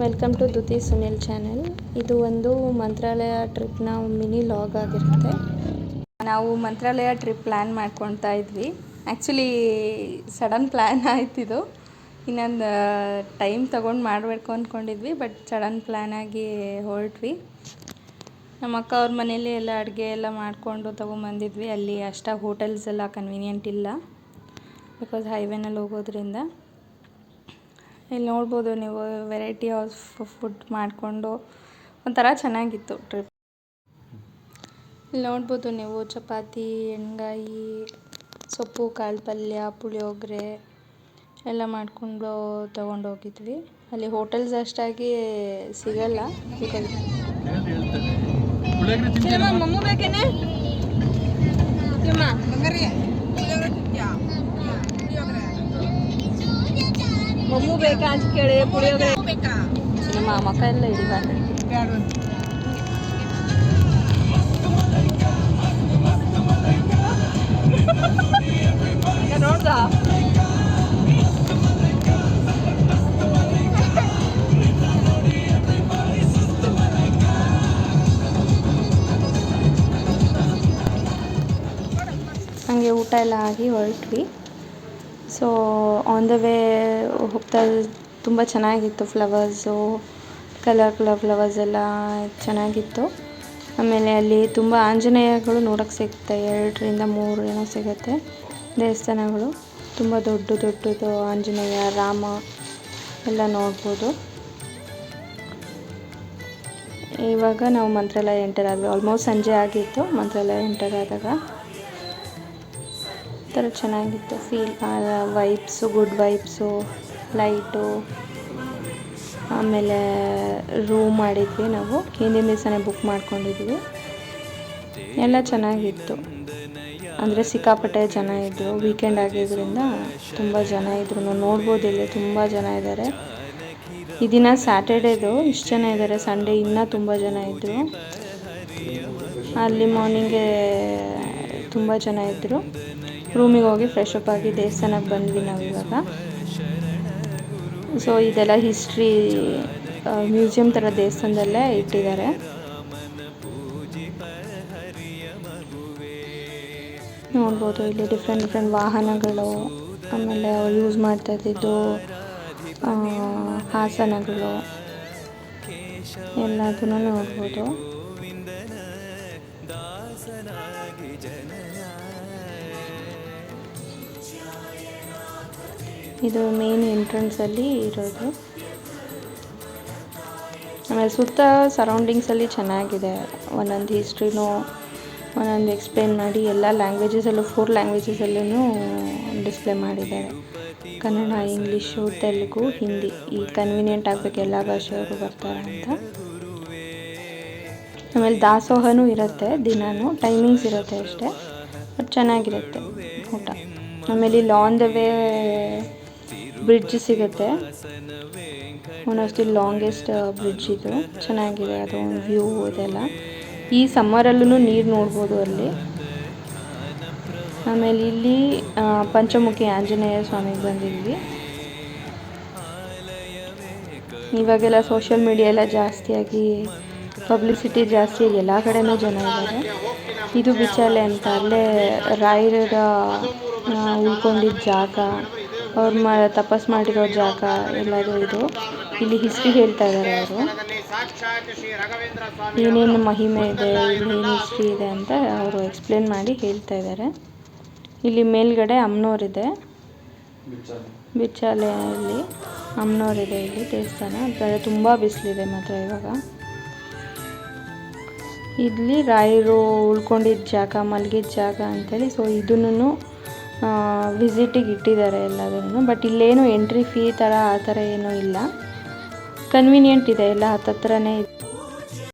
Welcome to Duti Sunil channel. ಇದು ಒಂದು ಮಂತ್ರಾಲಯ ಟ್ರಿಪ್ನ mini log ಆಗಿರುತ್ತೆ. ನಾವು ಮಂತ್ರಾಲಯ ಟ್ರಿಪ್ ಪ್ಲ್ಯಾನ್ ಮಾಡ್ಕೊಳ್ತಾ ಇದ್ವಿ. ಆ್ಯಕ್ಚುಲಿ ಸಡನ್ ಪ್ಲ್ಯಾನ್ ಆಯ್ತಿದು. ಇನ್ನೊಂದು ಟೈಮ್ ತೊಗೊಂಡು ಮಾಡಬೇಕು ಅಂದ್ಕೊಂಡಿದ್ವಿ, ಬಟ್ ಸಡನ್ ಪ್ಲ್ಯಾನ್ ಆಗಿ ಹೊರಟ್ವಿ. ನಮ್ಮ ಅಕ್ಕ ಅವ್ರ ಮನೇಲಿ ಎಲ್ಲ ಅಡುಗೆ ಎಲ್ಲ ಮಾಡಿಕೊಂಡು ತೊಗೊಂಬಂದಿದ್ವಿ. ಅಲ್ಲಿ ಅಷ್ಟಾಗಿ ಹೋಟೆಲ್ಸ್ ಎಲ್ಲ ಕನ್ವೀನಿಯೆಂಟ್ ಇಲ್ಲ, ಬಿಕಾಸ್ ಹೈವೇನಲ್ಲಿ ಹೋಗೋದ್ರಿಂದ. ಇಲ್ಲಿ ನೋಡ್ಬೋದು ನೀವು, ವೆರೈಟಿ ಆಫ್ ಫುಡ್ ಮಾಡಿಕೊಂಡು ಒಂಥರ ಚೆನ್ನಾಗಿತ್ತು ಟ್ರಿಪ್. ಇಲ್ಲಿ ನೋಡ್ಬೋದು ನೀವು, ಚಪಾತಿ, ಎಣ್ಗಾಯಿ, ಸೊಪ್ಪು ಕಾಳು ಪಲ್ಯ, ಪುಳಿಯೋಗರೆ ಎಲ್ಲ ಮಾಡಿಕೊಂಡು ತೊಗೊಂಡೋಗಿದ್ವಿ. ಅಲ್ಲಿ ಹೋಟೆಲ್ಸ್ ಅಷ್ಟಾಗಿ ಸಿಗಲ್ಲ, ಬಿಕಾಸ್ ಮಮ್ಮು ಬೇಕಾ ಅಂತ ಕೇಳಿ ಪುಳಿಯೋಗರೆ ನಮ್ಮ ಮಕ್ಕ ಎಲ್ಲ ಹಿಡಿಬಾರ ನೋಡ್ದ. ಹಾಗೆ ಊಟ ಎಲ್ಲ ಆಗಿ ಹೊರಟ್ವಿ. ಸೊ ಆನ್ ದ ವೇ ಹೋಗ್ತಾ ತುಂಬ ಚೆನ್ನಾಗಿತ್ತು. ಫ್ಲವರ್ಸು, ಕಲರ್ ಫ್ಲವರ್ಸ್ ಎಲ್ಲ ಚೆನ್ನಾಗಿತ್ತು. ಆಮೇಲೆ ಅಲ್ಲಿ ತುಂಬ ಆಂಜನೇಯಗಳು ನೋಡೋಕ್ಕೆ ಸಿಗುತ್ತೆ. 2ರಿಂದ 3 ಏನೋ ಸಿಗುತ್ತೆ ದೇವಸ್ಥಾನಗಳು. ತುಂಬ ದೊಡ್ಡದು ಆಂಜನೇಯ, ರಾಮ ಎಲ್ಲ ನೋಡ್ಬೋದು. ಇವಾಗ ನಾವು ಮಂತ್ರಾಲಯ ಎಂಟರ್ ಆದ್ವಿ. ಆಲ್ಮೋಸ್ಟ್ ಸಂಜೆ ಆಗಿತ್ತು ಮಂತ್ರಾಲಯ ಎಂಟರ್ ಆದಾಗ. ಥರ ಚೆನ್ನಾಗಿತ್ತು feel, vibes, good vibes, light. ಆಮೇಲೆ ರೂಮ್ ಮಾಡಿದ್ವಿ ನಾವು, ಹಿಂದಿನ ದಿವಸನೇ ಬುಕ್ ಮಾಡ್ಕೊಂಡಿದ್ವಿ. ಎಲ್ಲ ಚೆನ್ನಾಗಿತ್ತು. ಅಂದರೆ ಸಿಕ್ಕಾಪಟ್ಟೆ ಜನ ಇದ್ದರು. ವೀಕೆಂಡ್ ಆಗಿದ್ದರಿಂದ ತುಂಬ ಜನ ಇದ್ದರು. ನಾವು ನೋಡ್ಬೋದು, ಇಲ್ಲಿ ತುಂಬ ಜನ ಇದ್ದಾರೆ. ಈ ದಿನ ಸ್ಯಾಟರ್ಡೇದು ಇಷ್ಟು ಜನ ಇದ್ದಾರೆ. ಸಂಡೇ ಇನ್ನೂ ತುಂಬ ಜನ ಇದ್ದರು. ಅಲ್ಲಿ ಮಾರ್ನಿಂಗೆ ತುಂಬ ಜನ ಇದ್ದರು. ರೂಮಿಗೆ ಹೋಗಿ ಫ್ರೆಶ್ ಅಪ್ ಆಗಿ ದೇವಸ್ಥಾನಕ್ಕೆ ಬಂದ್ವಿ ನಾವು ಇವಾಗ. ಸೊ ಇದೆಲ್ಲ ಹಿಸ್ಟ್ರಿ ಮ್ಯೂಸಿಯಂ ಥರ ದೇವಸ್ಥಾನದಲ್ಲೇ ಇಟ್ಟಿದ್ದಾರೆ. ನೋಡ್ಬೋದು ಇಲ್ಲಿ ಡಿಫ್ರೆಂಟ್ ವಾಹನಗಳು, ಆಮೇಲೆ ಅವ್ರು ಯೂಸ್ ಮಾಡ್ತಾ ಇದ್ದಿದ್ದು ಹಾಸನಗಳು ಎಲ್ಲದನ್ನು ನೋಡ್ಬೋದು. ಇದು ಮೇನ್ ಎಂಟ್ರೆನ್ಸಲ್ಲಿ ಇರೋದು. ಆಮೇಲೆ ಸುತ್ತ ಸರೌಂಡಿಂಗ್ಸಲ್ಲಿ ಚೆನ್ನಾಗಿದೆ. ಒಂದೊಂದು ಹಿಸ್ಟ್ರಿನೂ ಒಂದೊಂದು ಎಕ್ಸ್ಪ್ಲೇನ್ ಮಾಡಿ ಎಲ್ಲ ಲ್ಯಾಂಗ್ವೇಜಸಲ್ಲೂ 4 ಲ್ಯಾಂಗ್ವೇಜಸಲ್ಲೂ ಡಿಸ್ಪ್ಲೇ ಮಾಡಿದ್ದಾರೆ. ಕನ್ನಡ, ಇಂಗ್ಲೀಷು, ತೆಲುಗು, ಹಿಂದಿ. ಈ ಕನ್ವೀನಿಯೆಂಟ್ ಆಗಬೇಕು ಎಲ್ಲ ಭಾಷೆಯವರು ಬರ್ತಾರೆ ಅಂತ. ಆಮೇಲೆ ದಾಸೋಹನೂ ಇರುತ್ತೆ ದಿನಾನು, ಟೈಮಿಂಗ್ಸ್ ಇರುತ್ತೆ ಅಷ್ಟೇ, ಬಟ್ ಚೆನ್ನಾಗಿರುತ್ತೆ ಊಟ. ಆಮೇಲೆ ಇಲ್ಲಿ ಆನ್ ದ ವೇ ಬ್ರಿಡ್ಜ್ ಸಿಗುತ್ತೆ. One of the longest bridge ಇದು. ಚೆನ್ನಾಗಿದೆ ಅದು ವ್ಯೂ ಇದೆಲ್ಲ. ಈ ಸಮ್ಮರಲ್ಲೂ ನೀರು ನೋಡ್ಬೋದು ಅಲ್ಲಿ. ಆಮೇಲೆ ಇಲ್ಲಿ ಪಂಚಮುಖಿ ಆಂಜನೇಯ ಸ್ವಾಮಿಗೆ ಬಂದಿದ್ವಿ. ಇವಾಗೆಲ್ಲ ಸೋಷಿಯಲ್ ಮೀಡಿಯಾ ಎಲ್ಲ ಜಾಸ್ತಿಯಾಗಿ ಪಬ್ಲಿಸಿಟಿ ಜಾಸ್ತಿಯಾಗಿ ಎಲ್ಲ ಕಡೆನೂ ಜನ ಇದ್ದಾರೆ. ಇದು ಬಿಚಾಲೆ ಅಂತ, ಅಲ್ಲೇ ರಾಯರ ಉಳ್ಕೊಂಡಿದ್ದ ಜಾಗ, ಅವ್ರು ತಪಸ್ ಮಾಡಿರೋ ಜಾಗ ಎಲ್ಲದು ಇದು. ಇಲ್ಲಿ ಹಿಸ್ಟ್ರಿ ಹೇಳ್ತಾ ಇದ್ದಾರೆ ಅವರು, ಏನೇನು ಮಹಿಮೆ ಇದೆ, ಇಲ್ಲಿ ಏನು ಹಿಸ್ಟ್ರಿ ಇದೆ ಅಂತ ಅವರು ಎಕ್ಸ್ಪ್ಲೇನ್ ಮಾಡಿ ಹೇಳ್ತಾ ಇದ್ದಾರೆ. ಇಲ್ಲಿ ಮೇಲ್ಗಡೆ ಅಮ್ಮನೋರಿದೆ, ಬಿಚಾಲೆಯಲ್ಲಿ ಅಮ್ಮನೋರಿದೆ ಇಲ್ಲಿ ದೇವಸ್ಥಾನ. ಆದರೆ ತುಂಬ ಬಿಸಿಲಿದೆ ಮಾತ್ರ ಇವಾಗ. ಇಲ್ಲಿ ರಾಯರು ಉಳ್ಕೊಂಡಿದ್ದ ಜಾಗ, ಮಲಗಿದ ಜಾಗ ಅಂತೇಳಿ. ಸೊ ಇದನ್ನು ವಿಸಿಟಿಗೆ ಇಟ್ಟಿದ್ದಾರೆ ಎಲ್ಲದನ್ನು. ಬಟ್ ಇಲ್ಲೇನು ಎಂಟ್ರಿ ಫೀ ಥರ ಆ ಥರ ಏನೂ ಇಲ್ಲ. ಕನ್ವೀನಿಯೆಂಟ್ ಇದೆ, ಎಲ್ಲ ಹತ್ತತ್ರನೇ ಇದೆ.